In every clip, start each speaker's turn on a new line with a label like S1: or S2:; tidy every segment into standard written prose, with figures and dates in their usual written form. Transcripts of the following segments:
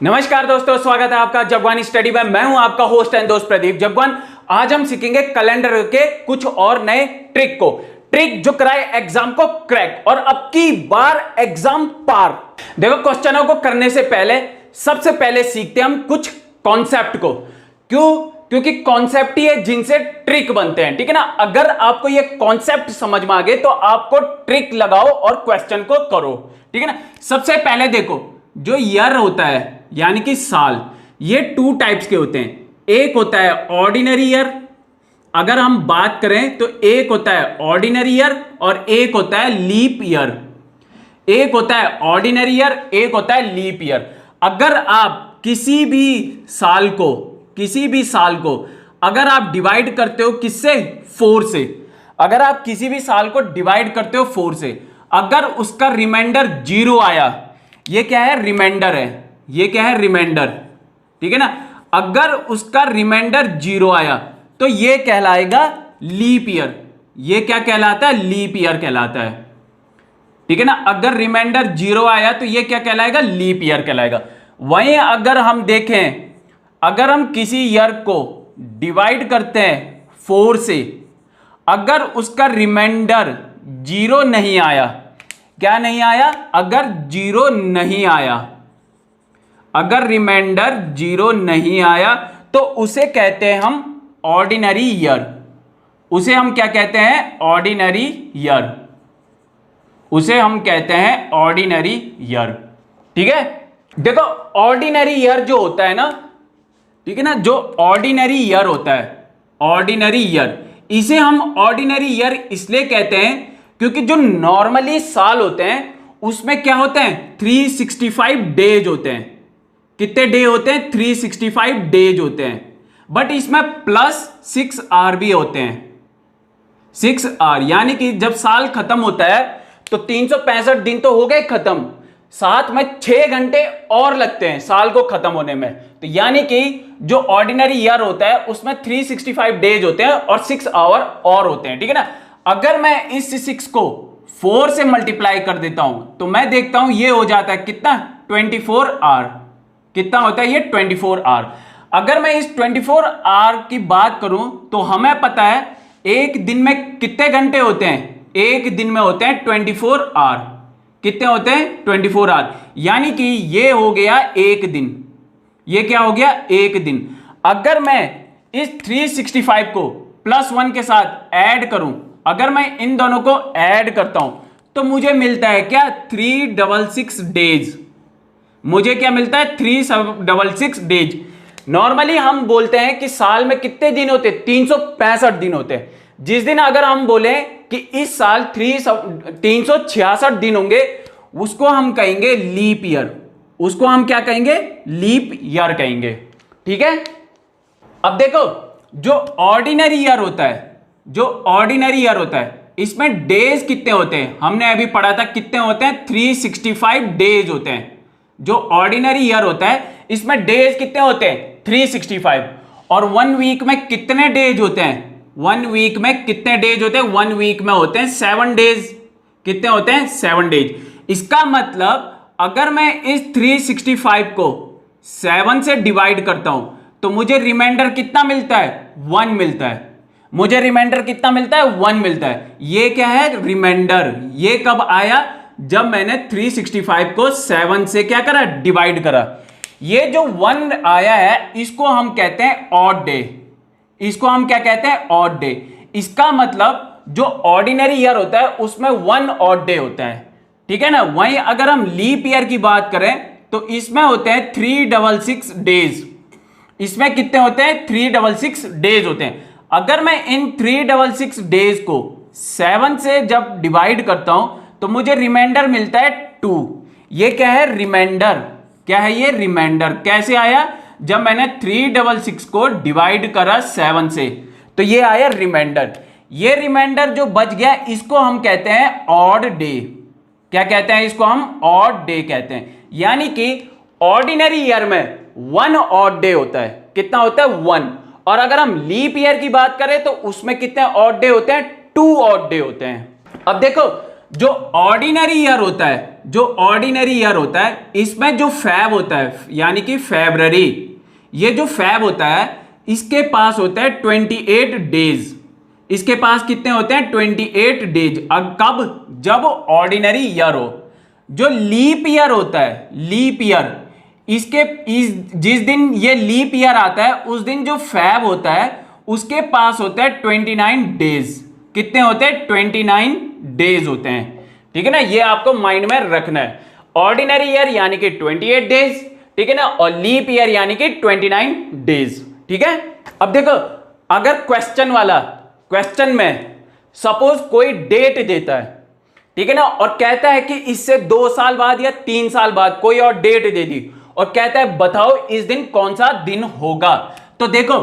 S1: नमस्कार दोस्तों, स्वागत है आपका जगवान स्टडी में। मैं हूं आपका होस्ट एंड दोस्त प्रदीप जगवान। आज हम सीखेंगे कैलेंडर के कुछ और नए ट्रिक जो कराए एग्जाम को क्रैक और अब की बार एग्जाम पार। देखो, क्वेश्चनों को करने से पहले सबसे पहले सीखते हम कुछ कॉन्सेप्ट को। क्योंकि कॉन्सेप्ट ही है जिनसे ट्रिक बनते हैं, ठीक है ना। अगर आपको ये कॉन्सेप्ट समझ में आ गए तो आपको ट्रिक लगाओ और क्वेश्चन को करो, ठीक है ना। सबसे पहले देखो, जो ईयर होता है यानी कि साल, ये टू टाइप्स के होते हैं। एक होता है ऑर्डिनरी ईयर, अगर हम बात करें तो एक होता है ऑर्डिनरी ईयर और एक होता है लीप ईयर। एक होता है ऑर्डिनरी ईयर, एक होता है लीप ईयर। अगर आप किसी भी साल को अगर आप डिवाइड करते हो किससे, 4 से, अगर आप किसी भी साल को डिवाइड करते हो 4 से, अगर उसका रिमाइंडर 0 आया, ये क्या है, रिमाइंडर है, ये क्या है, रिमाइंडर, ठीक है ना। अगर उसका रिमाइंडर 0 आया तो ये कहलाएगा लीप ईयर। ये क्या कहलाता है, लीप ईयर कहलाता है, ठीक है ना। अगर रिमाइंडर 0 आया तो ये क्या कहलाएगा, लीप ईयर कहलाएगा। वहीं अगर हम देखें, अगर हम किसी ईयर को डिवाइड करते हैं 4 से, अगर उसका रिमाइंडर 0 नहीं आया, क्या नहीं आया, अगर 0 नहीं आया, अगर रिमाइंडर 0 नहीं आया तो उसे कहते हैं हम ऑर्डिनरी ईयर। उसे हम क्या कहते हैं, ऑर्डिनरी ईयर। उसे हम कहते हैं ऑर्डिनरी ईयर, ठीक है। देखो, ऑर्डिनरी ईयर जो होता है ना, ठीक है ना, जो ऑर्डिनरी ईयर होता है, ऑर्डिनरी ईयर, इसे हम ऑर्डिनरी ईयर इसलिए कहते हैं क्योंकि जो नॉर्मली साल होते हैं उसमें क्या होते हैं, 365 डेज होते हैं। कितने डे होते हैं, 365 डेज होते हैं। बट इसमें +6 आर भी होते हैं, 6 आर, यानी कि जब साल खत्म होता है तो 365 दिन तो हो गए खत्म, साथ में 6 घंटे और लगते हैं साल को खत्म होने में। तो यानी कि जो ऑर्डिनरी ईयर होता है उसमें 365 डेज होते हैं और 6 आवर और होते हैं, ठीक है ना। अगर मैं इस 6 को 4 से मल्टीप्लाई कर देता हूं तो मैं देखता हूं ये हो जाता है कितना, 24 आवर। कितना होता है ये, 24 आवर। अगर मैं इस 24 आवर की बात करूं तो हमें पता है एक दिन में कितने घंटे होते हैं, एक दिन में होते हैं 24 आवर। कितने होते हैं, 24 आवर, यानी कि ये हो गया एक दिन। ये क्या हो गया, एक दिन। अगर मैं इस 365 को +1 के साथ ऐड करूं, अगर मैं इन दोनों को ऐड करता हूं तो मुझे मिलता है क्या, 366 डेज। मुझे क्या मिलता है, 366 डेज। नॉर्मली हम बोलते हैं कि साल में कितने दिन होते हैं, 365 दिन होते हैं। जिस दिन अगर हम बोले कि इस साल 366 दिन होंगे, उसको हम कहेंगे लीप ईयर। उसको हम क्या कहेंगे, लीप ईयर कहेंगे, ठीक है। अब देखो, जो ऑर्डिनरी ईयर होता है, जो ऑर्डिनरी ईयर होता है, इसमें डेज कितने होते हैं, हमने अभी पढ़ा था कितने होते हैं, 365 डेज होते हैं। जो ऑर्डिनरी ईयर होता है इसमें डेज कितने होते हैं, 365। और 1 वीक में कितने डेज होते हैं, 1 वीक में कितने डेज होते हैं, 1 वीक में होते हैं 7 डेज। कितने होते हैं, 7 डेज। इसका मतलब अगर मैं इस 365 को 7 से डिवाइड करता हूं तो मुझे रिमाइंडर कितना मिलता है, 1 मिलता है। मुझे रिमाइंडर कितना मिलता है, 1 मिलता है। ये क्या है, रिमाइंडर। ये कब आया, जब मैंने 365 को 7 से क्या करा, डिवाइड करा। ये जो 1 आया है इसको हम कहते हैं ऑड डे। इसको हम क्या कहते हैं, ऑड डे। इसका मतलब जो ऑर्डिनरी ईयर होता है उसमें 1 ऑड डे होता है, ठीक है ना। वहीं अगर हम लीप ईयर की बात करें तो इसमें होते हैं 366 डेज। इसमें कितने होते हैं, 366 डेज होते हैं। अगर मैं इन 366 डेज को 7 से जब डिवाइड करता हूं तो मुझे रिमाइंडर मिलता है 2। ये क्या है, रिमाइंडर। क्या है ये, रिमाइंडर। कैसे आया, जब मैंने 366 को डिवाइड करा 7 से तो ये आया रिमाइंडर। ये रिमाइंडर जो बच गया इसको हम कहते हैं ऑड डे। क्या कहते हैं इसको, हम ऑड डे कहते हैं। यानी कि ऑर्डिनरी ईयर में 1 ऑड डे होता है। कितना होता है, 1। और अगर हम लीप ईयर की बात करें तो उसमें कितने ऑड डे होते हैं, 2 ऑड डे होते हैं। अब देखो, जो ऑर्डिनरी ईयर होता है, जो ऑर्डिनरी ईयर होता है, इसमें जो फैब होता है यानी कि फेब्रवरी, ये जो फैब होता है इसके पास होता है 28 डेज। इसके पास कितने होते हैं? 28 डेज। अब कब? जब ऑर्डिनरी ईयर हो। जो लीप ईयर होता है, लीप ईयर, जिस दिन ये लीप ईयर आता है उस दिन जो फैब होता है उसके पास होता है 29 डेज। कितने होते हैं? 29 डेज होते हैं। ठीक है ना, ये आपको माइंड में रखना है। ऑर्डिनरी ईयर यानी कि 28 डेज, ठीक है ना, और लीप ईयर यानी कि 29 डेज। ठीक है। अब देखो, अगर क्वेश्चन में सपोज कोई डेट देता है, ठीक है ना, और कहता है कि इससे 2 साल बाद या 3 साल बाद कोई और डेट दे दी और कहता है बताओ इस दिन कौन सा दिन होगा। तो देखो,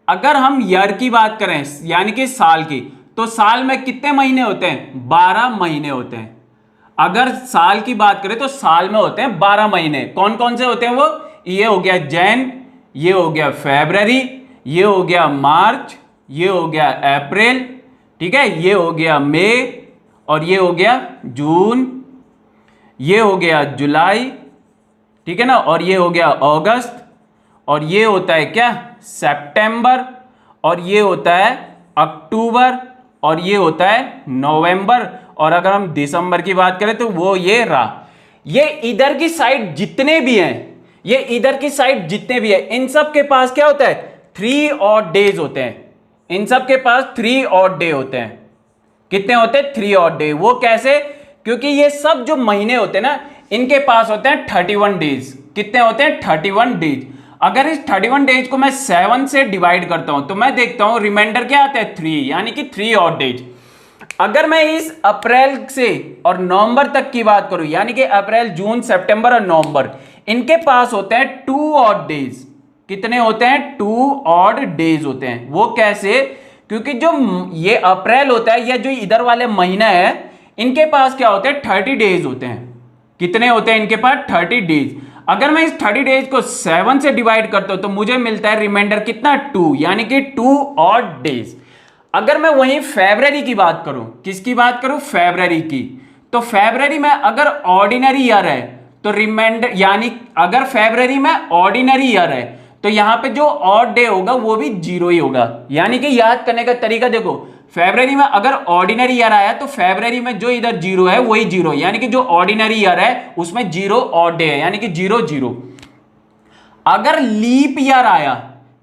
S1: अगर हम ईयर की बात करें यानी कि साल की, तो साल में कितने महीने होते हैं? 12 महीने होते हैं। अगर साल की बात करें तो साल में होते हैं 12 महीने। कौन कौन से होते हैं वो? ये हो गया जैन, ये हो गया फरवरी, ये हो गया मार्च, ये हो गया अप्रैल, ठीक है, ये हो गया मई, और ये हो गया जून, ये हो गया जुलाई, ठीक है ना, और ये हो गया अगस्त, और ये होता है क्या? सितंबर, और ये होता है अक्टूबर, और ये होता है नवंबर, और अगर हम दिसंबर की बात करें तो वो ये रहा। ये इधर की साइड जितने भी हैं, ये इधर की साइड जितने भी हैं, इन सब के पास क्या होता है? 3 ऑड डेज होते हैं। इन सब के पास 3 ऑड डे होते हैं। कितने होते हैं? 3 ऑड डे। वो कैसे? क्योंकि ये सब जो महीने होते हैं ना, इनके पास होते हैं 31 डेज। कितने होते हैं? 31 डेज। अगर इस 31 डेज को मैं 7 से डिवाइड करता हूं तो मैं देखता हूं रिमाइंडर क्या आता है? 3, यानी कि 3 ऑड डेज। अगर मैं इस अप्रैल से और नवंबर तक की बात करूं, यानी कि अप्रैल, जून, सितंबर और नवंबर, इनके पास होते हैं 2 ऑड डेज। कितने होते हैं? 2 ऑड डेज होते हैं। वो कैसे? क्योंकि जो ये अप्रैल होता है या जो इधर वाले महीना है, इनके पास क्या होते हैं? 30 डेज होते हैं। कितने होते हैं इनके पास? 30 डेज। अगर मैं इस 30 डेज को 7 से डिवाइड करता हूं तो मुझे मिलता है रिमाइंडर कितना? 2, यानी कि 2 ऑड डेज। अगर मैं वहीं फरवरी की बात करूं, किसकी बात करूं? फरवरी की, तो फरवरी में अगर ऑर्डिनरी ईयर है तो रिमाइंडर, यानी अगर फरवरी में ऑर्डिनरी ईयर है तो यहां पे जो ऑड डे होगा वो भी 0 ही होगा। यानी कि याद करने का तरीका देखो, फरवरी में अगर ऑर्डिनरी ईयर आया तो फरवरी में जो इधर 0 है वही 0, यानी कि जो ऑर्डिनरी ईयर है उसमें 0 ऑड डे है, यानी कि 0 0। अगर लीप ईयर आया,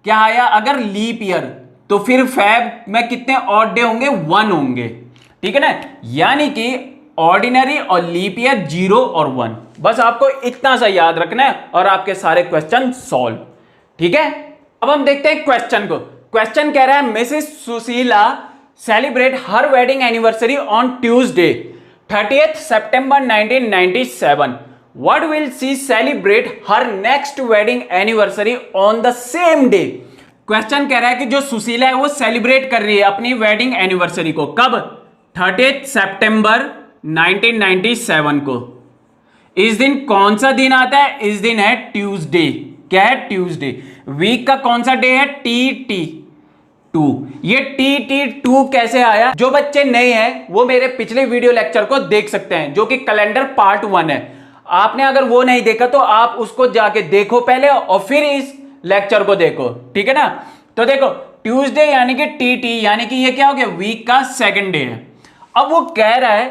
S1: क्या आया? अगर लीप ईयर, तो फिर फैब में कितने ऑड डे होंगे? 1 होंगे। ठीक है ना, यानी कि ऑर्डिनरी और लीप ईयर 0 और 1। बस आपको इतना सा याद रखना है और आपके सारे क्वेश्चन सॉल्व। ठीक है, अब हम देखते हैं क्वेश्चन को। क्वेश्चन कह रहा है Mrs Sushila celebrate her wedding anniversary on Tuesday 30th September 1997. What will she celebrate her next wedding anniversary on the same day? Question कह रहा है कि जो सुशीला है वो सेलिब्रेट कर रही है अपनी वेडिंग एनिवर्सरी को कब? 30th September 1997 को। इस दिन कौन सा दिन आता है? इस दिन है ट्यूसडे। क्या है? ट्यूसडे। वीक का कौन सा डे है? TT2। ये TT2 कैसे आया? जो बच्चे नए हैं वो मेरे पिछले वीडियो लेक्चर को देख सकते हैं, जो कि कैलेंडर पार्ट 1 है। आपने अगर वो नहीं देखा तो आप उसको जाके देखो पहले और फिर इस लेक्चर को देखो। ठीक है ना, तो देखो ट्यूसडे यानी कि TT, यानी कि ये क्या हो गया? वीक का सेकंड डे है। अब वो कह रहा है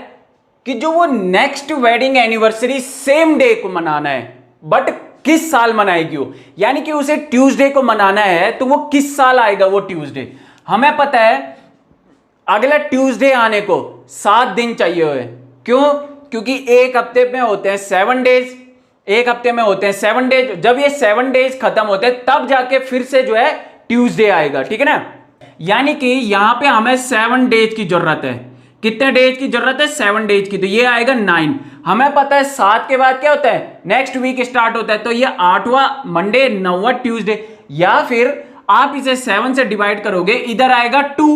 S1: कि जो वो next wedding anniversary same day को मनाना है, बट किस साल मनाएगी वो? यानी कि उसे ट्यूसडे को मनाना है तो वो किस साल आएगा वो ट्यूसडे? हमें पता है अगला ट्यूसडे आने को 7 दिन चाहिए हुए। क्यों? क्योंकि एक हफ्ते में होते हैं 7 डेज, एक हफ्ते में होते हैं 7 डेज। जब ये 7 डेज खत्म होते हैं तब जाके फिर से जो है ट्यूसडे आएगा। ठीक है ना, यानी कि यहां पे हमें 7 डेज की जरूरत है। कितने डेज की जरूरत है? 7 डेज की। तो ये आएगा 9। हमें पता है 7 के बाद क्या होता है? नेक्स्ट वीक स्टार्ट होता है। तो ये 8वां मंडे, 9वां ट्यूसडे, या फिर आप इसे 7 से डिवाइड करोगे, इधर आएगा 2।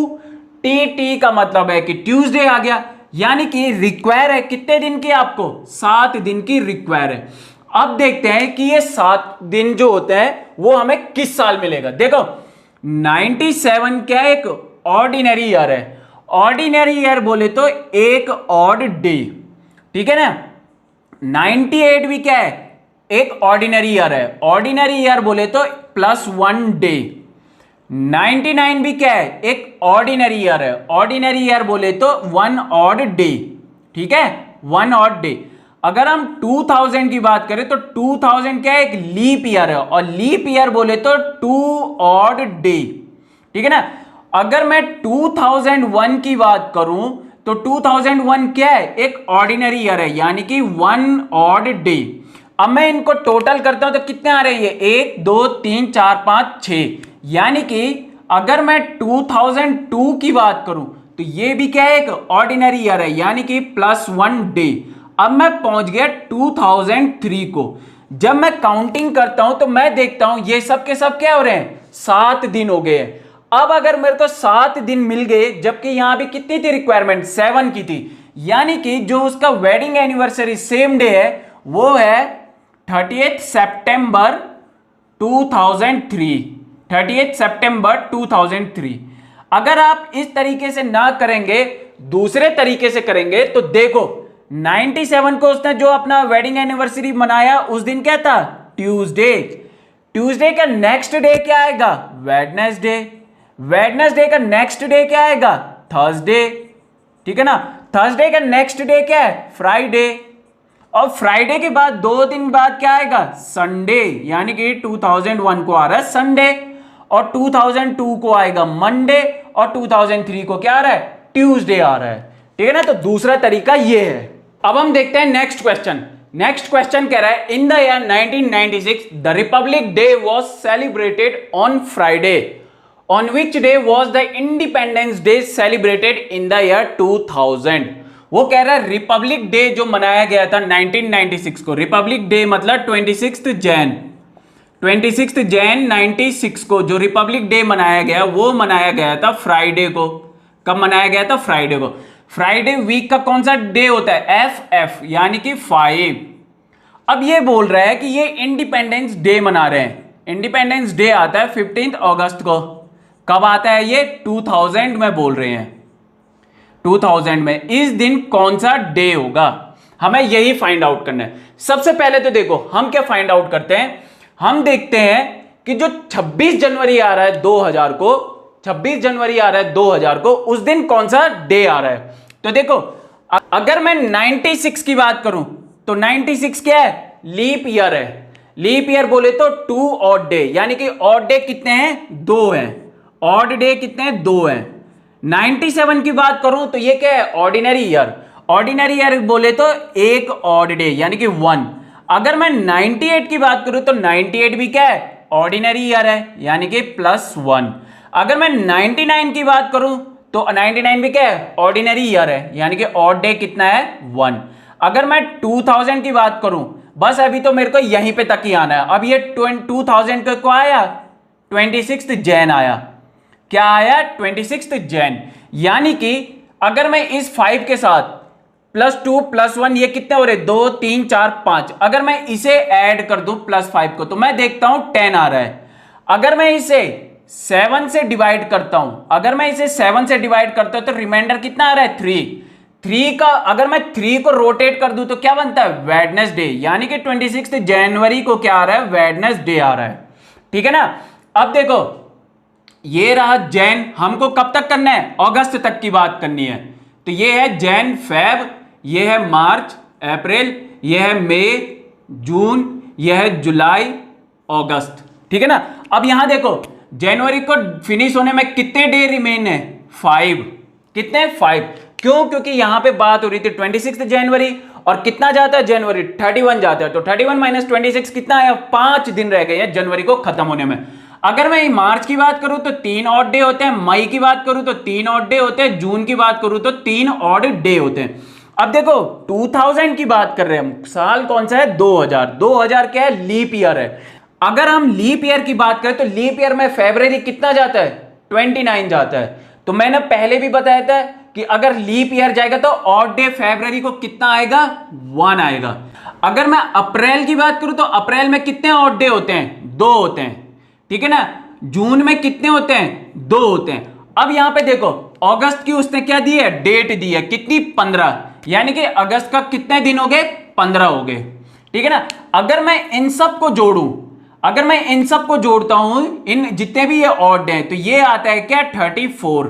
S1: TT का मतलब है कि ट्यूसडे आ गया, यानी कि रिक्वायर है कितने दिन की? आपको 7 दिन की रिक्वायर है। अब देखते हैं कि ये 7 दिन जो होते हैं वो हमें किस साल मिलेगा। देखो 97 क्या है? एक ऑर्डिनरी ईयर है, ऑर्डिनरी ईयर बोले तो एक ऑड डे, ठीक है ना। 98 भी क्या है, एक ऑर्डिनरी ईयर है। ऑर्डिनरी ईयर बोले तो +1 डे। 99 भी क्या है, एक ऑर्डिनरी ईयर है। ऑर्डिनरी ईयर बोले तो 1 ऑड डे, ठीक है, 1 ऑड डे। अगर हम 2000 की बात करें तो 2000 क्या है, एक लीप ईयर है, और लीप ईयर बोले तो 2 ऑड डे, ठीक है ना। अगर मैं 2001 की बात करूं तो 2001 क्या है, एक ऑर्डिनरी ईयर है, यानी कि 1 ऑड डे। अब मैं इनको टोटल करता हूं तो कितने आ रहे हैं, ये 1 2 3 4 5 6, यानी कि अगर मैं 2002 की बात करूं तो ये भी क्या है, एक ऑर्डिनरी ईयर है, यानी कि +1 डे। अब मैं पहुंच गया 2003 को। जब मैं काउंटिंग करता हूं तो मैं देखता हूं ये सब के सब क्या हो रहे हैं, 7 दिन हो गए। अब अगर मेरे को 7 दिन मिल गए, जबकि यहां भी कितनी थी रिक्वायरमेंट, 7 की थी, यानी कि जो उसका वेडिंग एनिवर्सरी सेम डे है वो है 30 सितंबर 2003, 30 सितंबर 2003। अगर आप इस तरीके से ना करेंगे, दूसरे तरीके से करेंगे तो देखो 97 को उसने जो अपना वेडिंग एनिवर्सरी मनाया उस दिन क्या था, ट्यूसडे। ट्यूसडे का नेक्स्ट डे क्या आएगा, वेडनेसडे। वेडनेसडे का नेक्स्ट डे क्या आएगा, थर्सडे, ठीक है ना। थर्सडे का नेक्स्ट डे क्या है, फ्राइडे। और फ्राइडे के बाद 2 दिन बाद क्या आएगा, संडे, यानी कि 2001 को आ रहा है संडे, और 2002 को आएगा मंडे, और 2003 को क्या आ रहा है, ट्यूसडे आ रहा है, ठीक है ना। तो दूसरा तरीका ये है। अब हम देखते हैं नेक्स्ट क्वेश्चन। नेक्स्ट क्वेश्चन कह रहा है, in the year 1996 the Republic day was celebrated on Friday, on which day was the independence day celebrated in the year 2000। वो कह रहा है रिपब्लिक डे जो मनाया गया था 1996 को, रिपब्लिक डे मतलब 26 जैन 96 को जो रिपब्लिक डे मनाया गया वो मनाया गया था फ्राइडे को। कब मनाया गया था, फ्राइडे को। फ्राइडे वीक का कौन सा डे होता है, एफ, यानी कि 5। अब ये बोल रहा है कि ये इंडिपेंडेंस डे मना रहे हैं। इंडिपेंडेंस डे आता है 15 अगस्त को। कब आता है ये, 2000 में बोल रहे हैं। 2000 में इस दिन कौन सा डे होगा, हमें यही फाइंड आउट करना है। सबसे पहले तो देखो हम क्या फाइंड आउट करते हैं, हम देखते हैं कि जो 26 जनवरी आ रहा है 2000 को, 26 जनवरी आ रहा है 2000 को, उस दिन कौन सा डे आ रहा है। तो देखो अगर मैं 96 की बात करूं तो 96 क्या है, लीप ईयर है। लीप ईयर बोले तो 2 ऑड डे, यानी कि ऑड डे कितने हैं, 2 हैं। ऑड डे कितने हैं, 2 हैं। 97 की बात करूं तो ये क्या है, ऑर्डिनरी ईयर। ऑर्डिनरी ईयर बोले तो एक ऑड डे, यानी कि 1। अगर मैं 98 की बात करूं तो 98 भी क्या है, ऑर्डिनरी ईयर है, यानी कि +1। अगर मैं 99 की बात करूं तो 99 भी क्या है, ऑर्डिनरी ईयर है, यानी कि ऑड डे कितना है, 1। अगर मैं 2000 की बात करूं, बस अभी तो मेरे को यहीं पे तक ही आना है। अब ये 2000 को आया 26 जैन आया, क्या आया, 26 जैन। यानी कि अगर मैं इस 5 के साथ +2 +1 ये कितने हो रहे, 2 3 4 5, अगर मैं इसे ऐड कर दूं +5 को तो मैं देखता हूं 10 आ रहा है। अगर मैं इसे 7 से डिवाइड करता हूं, अगर मैं इसे 7 से डिवाइड करता हूं तो रिमाइंडर कितना आ रहा है, 3 का। अगर मैं 3 को रोटेट कर दूं तो क्या बनता है, वेडनेसडे, यानी कि 26 जनवरी को क्या आ रहा है, वेडनेसडे आ रहा है, ठीक है ना। अब देखो ये रहा जैन, हमको कब तक करना है, अगस्त तक की बात करनी है। तो ये है जैन फेब, ये है मार्च अप्रैल, ये है मई जून, ये है जुलाई अगस्त, ठीक है ना। अब यहां देखो जनवरी को फिनिश होने में कितने डे रिमेन है, 5। कितने, 5। क्यों, क्योंकि यहां पे बात हो रही थी 26 जनवरी, और कितना जाता है जनवरी, 31 जाता है। तो 31 - 26 कितना है, 5 दिन रह गए हैं जनवरी को खत्म होने में। अगर मैं मार्च की बात करूं तो 3 ऑड डे होते हैं, मई की बात करूं तो 3 ऑड डे होते हैं, जून की बात करूं तो 3 ऑड डे होते हैं। अब देखो 2000 की बात कर रहे हैं हम, साल कौन सा है, 2000। 2000 क्या है, लीप ईयर है। अगर हम लीप ईयर की बात करें तो लीप ईयर में फरवरी कितना जाता है, 29 जाता है। तो मैंने पहले भी बताया था कि अगर लीप ईयर जाएगा तो ऑड डे फरवरी को कितना आएगा, 1 आएगा। अगर मैं अप्रैल की बात करूं तो अप्रैल में कितने ऑड डे होते हैं, 2 होते हैं, ठीक है ना। जून में कितने होते हैं, 2 होते हैं। अब यहां पे देखो अगस्त की उसने क्या दी है, डेट दी है, कितनी 15, यानी कि अगस्त का कितने दिन हो गए, 15 हो गए। ठीक है ना। अगर मैं इन सब को जोड़ूं, अगर मैं इन सब को जोड़ता हूं, इन जितने भी ये ऑड हैं, तो ये आता है क्या, 34।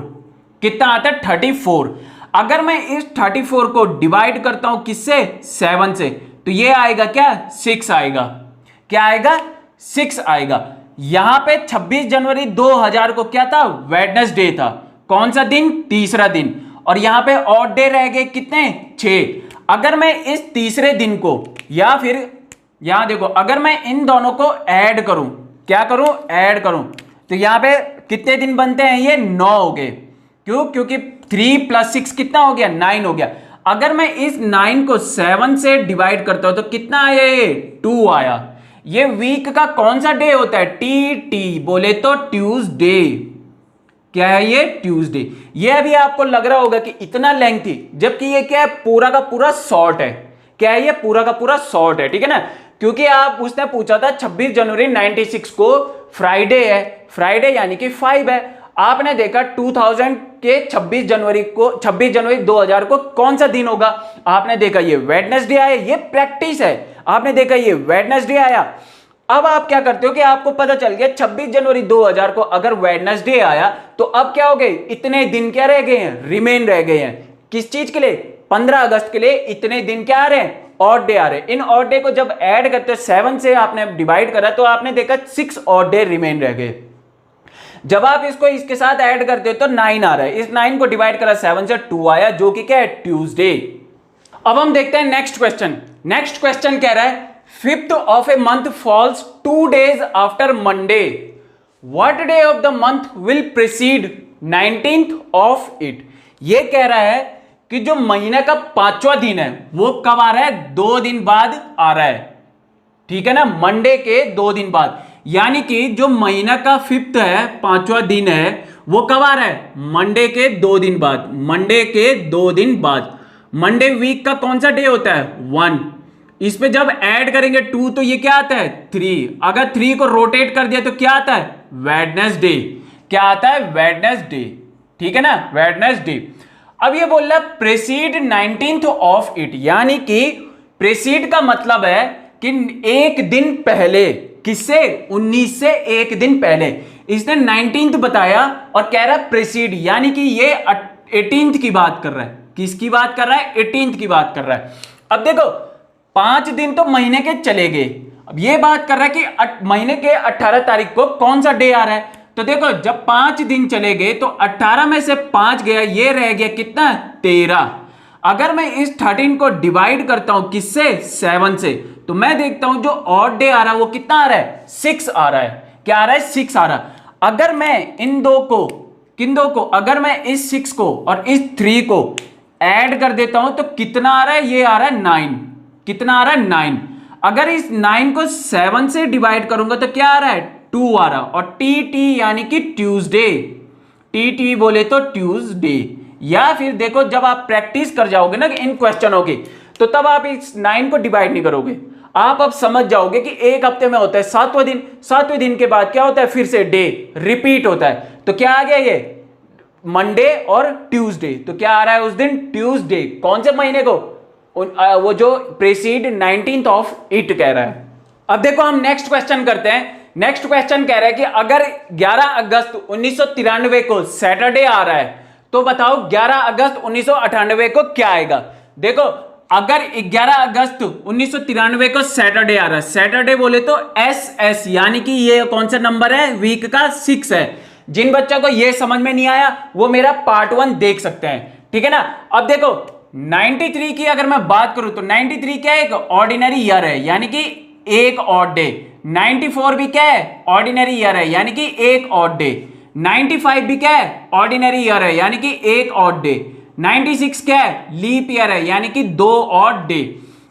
S1: कितना आता है, 34। अगर मैं इस 34 को डिवाइड करता हूं किससे, 7 से, तो ये आएगा क्या, 6 आएगा। क्या आएगा, 6 आएगा। यहां पे 26 जनवरी 2000 को क्या था, वेडनेसडे था। कौन सा दिन, तीसरा दिन। और यहां पे ऑड डे रह गए कितने, 6। अगर मैं इस तीसरे दिन को, या फिर यहां देखो, अगर मैं इन दोनों को ऐड करूं, क्या करूं, ऐड करूं, तो यहां पे कितने दिन बनते हैं, ये 9 हो गए। क्यों, क्योंकि 3 + 6 कितना हो गया, 9 हो गया। अगर मैं इस 9 को 7 से डिवाइड करता हूं तो कितना आया, ये 2 आया। ये वीक का कौन सा डे होता है, टी बोले तो ट्यूसडे। क्या है ये, ट्यूसडे। ये अभी आपको लग रहा होगा कि इतना लेंथी, जबकि ये क्या है, पूरा का पूरा शॉर्ट है। क्या है, ये पूरा का पूरा शॉर्ट है। ठीक है ना, क्योंकि आप उसने पूछा था 26 जनवरी 96 को फ्राइडे है, फ्राइडे यानी कि 5 है। आपने देखा 2000 के 26 जनवरी 2000 को कौन सा दिन होगा, आपने देखा ये वेडनेसडे आया। ये प्रैक्टिस है, आपने देखा ये वेडनेसडे आया। अब आप क्या करते हो कि आपको पता चल गया 26 जनवरी 2000 को अगर वेडनेसडे आया, तो अब क्या हो गए, इतने दिन क्या रह गए हैं, रिमेन रह गए हैं। किस चीज के लिए, 15 अगस्त के लिए इतने दिन क्या आ रहे हैं, ऑड डे आ रहे हैं। इन ऑड डे को जब ऐड करते हो, 7 से आपने डिवाइड करा, तो आपने देखा 6 ऑड डे रिमेन रह गए। जब आप इसको इसके साथ ऐड करते हो तो 9 आ रहा है। इस 9 को डिवाइड करा 7 से, 2 आया, जो कि क्या है, ट्यूसडे। अब हम देखते हैं नेक्स्ट क्वेश्चन। नेक्स्ट क्वेश्चन कह रहा है 5th of a month falls 2 days after Monday. What day of the month will precede 19th of it? ये कह रहा है कि जो महीने का 5वां दिन है वो कब आ रहा है, 2 दिन बाद आ रहा है। ठीक है ना, मंडे के 2 दिन बाद। यानी कि जो महीना का 5th है, 5वां दिन है, वो कब आ रहा है, मंडे के 2 दिन बाद। मंडे के 2 दिन बाद। मंडे वीक का कौन सा डे होता है, 1। इस पे जब ऐड करेंगे 2 तो ये क्या आता है, 3। अगर 3 को रोटेट कर दिया तो क्या आता है, वेडनेसडे। क्या आता है, वेडनेसडे। ठीक है ना, वेडनेसडे। अब ये बोल रहा है प्रेसीड 19th ऑफ इट, यानी कि प्रेसीड का मतलब है कि एक दिन पहले। किससे, 19 से एक दिन पहले। इसने 19th बताया और कह रहा है प्रेसीड, यानी कि ये 18th की बात कर रहा है। किसकी बात कर रहा है, 18th की बात कर रहा है। अब देखो 5 दिन तो महीने के चले गए। अब ये बात कर रहा है कि महीने के 18 तारीख को कौन सा डे आ रहा है। तो देखो जब 5 दिन चले गए तो 18 में से 5 गया, ये रह गया कितना, 13। अगर मैं इस 13 को डिवाइड करता हूं किससे, 7 से, तो मैं देखता हूं जो ऑड डे आ रहा है वो कितना आ रहा है, 6 आ रहा है। क्या आ रहा है, 6 आ रहा है। अगर मैं इन दो को, किन दो को, अगर मैं इस 6 को और इस 3 को ऐड कर देता हूं तो कितना आ रहा है, ये आ रहा है 9। कितना आ रहा है, 9। अगर इस 9 को 7 से डिवाइड करूंगा तो क्या आ रहा है, 2 आ रहा। और टी यानी कि ट्यूसडे। टी बोले तो ट्यूसडे। या फिर देखो जब आप प्रैक्टिस कर जाओगे ना इन क्वेश्चनों की, तो तब आप इस 9 को डिवाइड नहीं करोगे। आप अब समझ जाओगे कि एक हफ्ते में होता है 7वां दिन, 7वें दिन के बाद क्या होता है, फिर से डे रिपीट होता है। तो क्या आ गया, ये मंडे और ट्यूसडे। तो क्या आ रहा है उस दिन, ट्यूसडे। कौन से महीने को, वो जो प्रेसीड 19th ऑफ इट कह रहा है। अब देखो हम नेक्स्ट क्वेश्चन करते हैं। नेक्स्ट क्वेश्चन कह रहा है कि अगर 11 अगस्त 1993 को सैटरडे आ रहा है तो बताओ 11 अगस्त 1998 को क्या आएगा। देखो अगर 11 अगस्त 1993 को सैटरडे आ रहा है, सैटरडे बोले तो एस यानी कि ये कौन सा नंबर है, वीक का 6 है। जिन बच्चों को ये समझ में नहीं आया वो मेरा पार्ट 1 देख सकते हैं। ठीक है ना। अब देखो 93 की अगर मैं बात करूं तो 93 क्या है, एक ऑर्डिनरी ईयर है, यानी कि एक ऑड डे। 94 भी क्या है, ऑर्डिनरी ईयर है, यानी कि एक ऑड डे। 95 भी क्या है, ऑर्डिनरी ईयर है, यानी कि एक ऑड डे। 96 क्या है, लीप ईयर है, यानी कि 2 ऑड डे।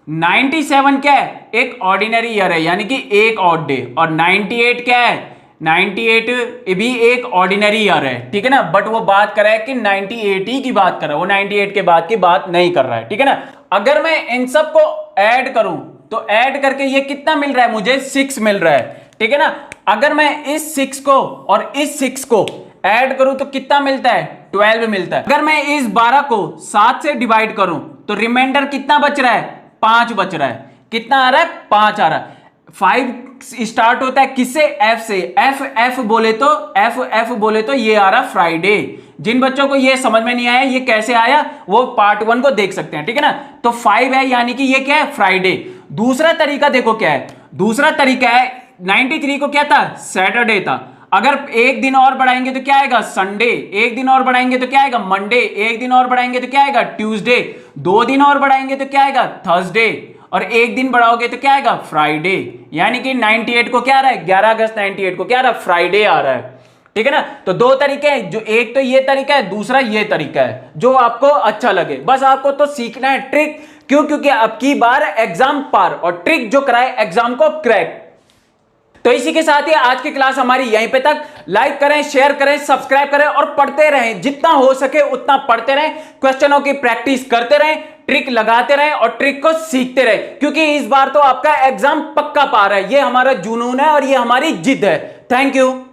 S1: 97 क्या है, एक ऑर्डिनरी ईयर है, यानी कि एक ऑड डे। और 98 क्या है, 98 भी एक ऑर्डिनरी ईयर है। ठीक है ना। बट वो बात कर रहा है कि 98 ही की बात कर रहा है, वो 98 के बाद की बात नहीं कर रहा है। ठीक है ना। अगर मैं इन सब को ऐड करूं तो ऐड करके ये कितना मिल रहा है, मुझे 6 मिल रहा है। ठीक है ना। अगर मैं इस 6 को और इस 6 को ऐड करूं तो कितना मिलता है, 12 मिलता है। अगर मैं इस 12 को 7 से डिवाइड करूं तो रिमाइंडर कितना बच रहा है, 5 बच रहा है। कितना आ रहा है, 5 आ रहा है। 5 स्टार्ट होता है किससे, एफ से। एफ बोले तो ये आ रहा फ्राइडे। जिन बच्चों को ये समझ में नहीं आया ये कैसे आया, वो पार्ट 1 को देख सकते हैं, ठीक है ना। तो 5 है यानी कि ये क्या है, फ्राइडे। दूसरा तरीका देखो क्या है, दूसरा तरीका है 93 को क्या था, सैटरडे था। अगर एक दिन और बढ़ाएंगे तो क्या आएगा, संडे। एक दिन और बढ़ाएंगे तो क्या आएगा, मंडे। एक दिन और बढ़ाएंगे तो क्या आएगा, ट्यूसडे। 2 दिन और बढ़ाएंगे तो क्या आएगा, थर्सडे। और एक दिन बढ़ाओगे तो क्या आएगा, फ्राइडे। यानी कि 98 को क्या आ रहा है, 11 अगस्त 98 को क्या आ रहा है, फ्राइडे आ रहा है, ठीक है ना। तो 2 तरीके हैं, जो एक तो ये तरीका है, दूसरा ये तरीका है, जो आपको अच्छा लगे। बस आपको तो सीखना है ट्रिक। क्यों, क्योंकि अब की बार एग्जाम पार और ट्रिक जो कराए एग्जाम को क्रैक। तो इसी के साथ ही आज की क्लास हमारी यहीं पे तक। लाइक करें, शेयर करें, सब्सक्राइब करें और पढ़ते रहें, जितना हो सके उतना पढ़ते रहें। क्वेश्चनों की प्रैक्टिस करते रहें, ट्रिक लगाते रहें और ट्रिक को सीखते रहें, क्योंकि इस बार तो आपका एग्जाम पक्का पार है। ये हमारा जुनून है और ये हमारी जिद है। Thank you.